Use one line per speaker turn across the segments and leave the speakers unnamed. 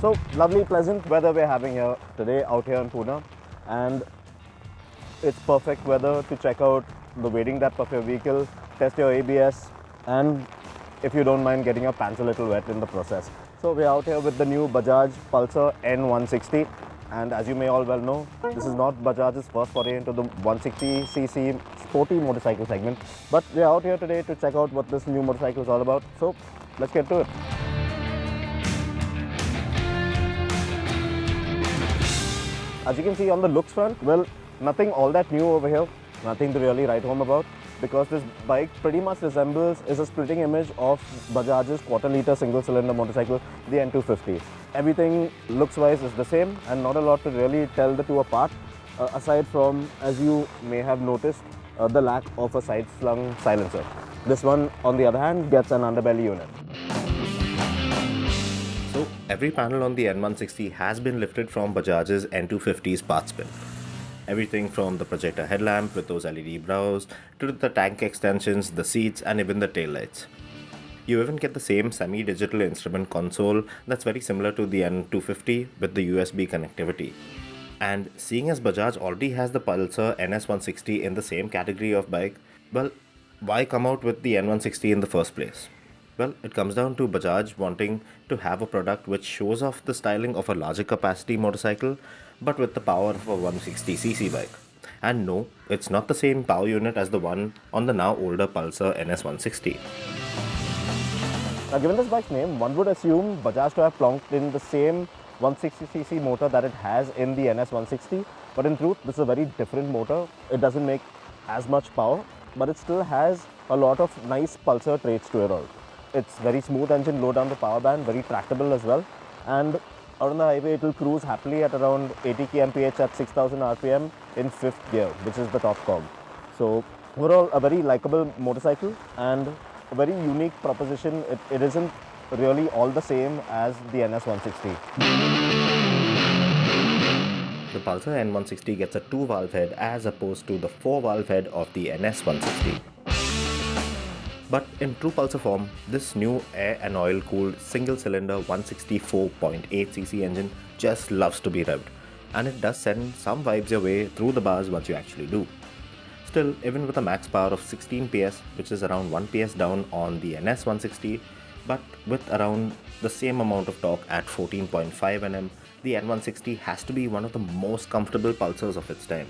So lovely, pleasant weather we're having here today out here in Pune, and it's perfect weather to check out the wading depth of your vehicle, test your ABS, and if you don't mind getting your pants a little wet in the process. So we're out here with the new Bajaj Pulsar N160, and as you may all well know, this is not Bajaj's first foray into the 160cc sporty motorcycle segment, but we're out here today to check out what this new motorcycle is all about. So let's get to it. As you can see on the looks front, well, nothing all that new over here, nothing to really write home about, because this bike pretty much is a splitting image of Bajaj's quarter-litre single-cylinder motorcycle, the N250. Everything looks-wise is the same, and not a lot to really tell the two apart, aside from, as you may have noticed, the lack of a side-slung silencer. This one, on the other hand, gets an underbelly unit.
So every panel on the N160 has been lifted from Bajaj's N250's path spin. Everything from the projector headlamp with those LED brows to the tank extensions, the seats and even the taillights. You even get the same semi-digital instrument console that's very similar to the N250 with the USB connectivity. And seeing as Bajaj already has the Pulsar NS160 in the same category of bike, well, why come out with the N160 in the first place? Well, it comes down to Bajaj wanting to have a product which shows off the styling of a larger capacity motorcycle but with the power of a 160cc bike. And no, it's not the same power unit as the one on the now older Pulsar NS160.
Now, given this bike's name, one would assume Bajaj to have plonked in the same 160cc motor that it has in the NS160, but in truth, this is a very different motor. It doesn't make as much power, but it still has a lot of nice Pulsar traits to it all. It's very smooth engine, low down the power band, very tractable as well, and out on the highway it will cruise happily at around 80 kmph at 6000 rpm in 5th gear, which is the top cog. So overall a very likable motorcycle and a very unique proposition. It isn't really all the same as the NS160.
The Pulsar N160 gets a 2-valve head as opposed to the 4-valve head of the NS160. But in true Pulsar form, this new air and oil cooled single cylinder 164.8cc engine just loves to be revved, and it does send some vibes your way through the bars once you actually do. Still, even with a max power of 16 PS, which is around 1 PS down on the NS160, but with around the same amount of torque at 14.5 Nm, the N160 has to be one of the most comfortable Pulsars of its time.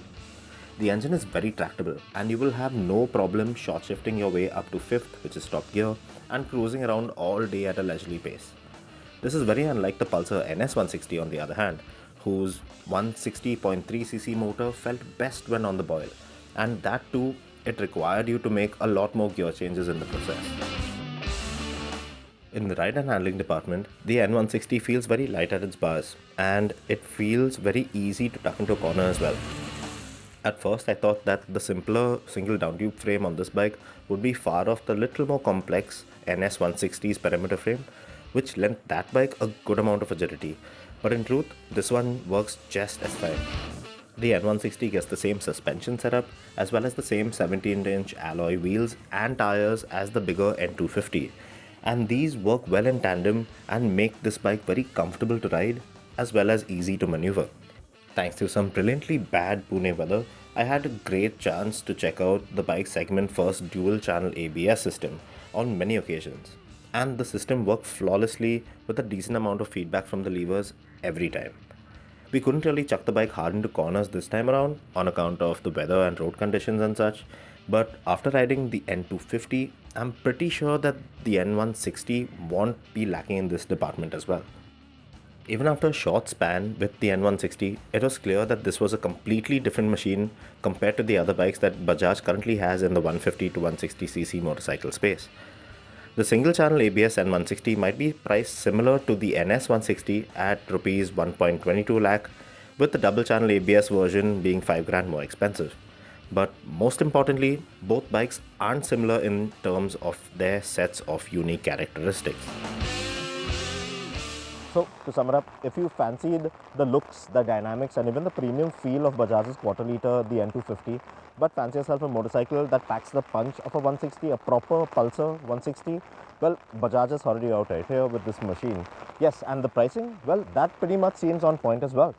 The engine is very tractable and you will have no problem short shifting your way up to 5th, which is top gear, and cruising around all day at a leisurely pace. This is very unlike the Pulsar NS160 on the other hand, whose 160.3cc motor felt best when on the boil, and that too, it required you to make a lot more gear changes in the process. In the ride and handling department, the N160 feels very light at its bars, and it feels very easy to tuck into a corner as well. At first, I thought that the simpler single downtube frame on this bike would be far off the little more complex NS160's perimeter frame, which lent that bike a good amount of agility. But in truth, this one works just as fine. The N160 gets the same suspension setup as well as the same 17-inch alloy wheels and tires as the bigger N250. And these work well in tandem and make this bike very comfortable to ride as well as easy to maneuver. Thanks to some brilliantly bad Pune weather, I had a great chance to check out the bike's segment-first dual-channel ABS system on many occasions. And the system worked flawlessly with a decent amount of feedback from the levers every time. We couldn't really chuck the bike hard into corners this time around on account of the weather and road conditions and such, but after riding the N250, I'm pretty sure that the N160 won't be lacking in this department as well. Even after a short span with the N160, it was clear that this was a completely different machine compared to the other bikes that Bajaj currently has in the 150 to 160cc motorcycle space. The single-channel ABS N160 might be priced similar to the NS160 at Rs 1.22 lakh, with the double-channel ABS version being 5 grand more expensive. But most importantly, both bikes aren't similar in terms of their sets of unique characteristics.
So to sum it up, if you fancied the looks, the dynamics and even the premium feel of Bajaj's quarter litre, the N250, but fancy yourself a motorcycle that packs the punch of a 160, a proper Pulsar 160, well, Bajaj has already out right here with this machine. Yes, and the pricing, well, that pretty much seems on point as well.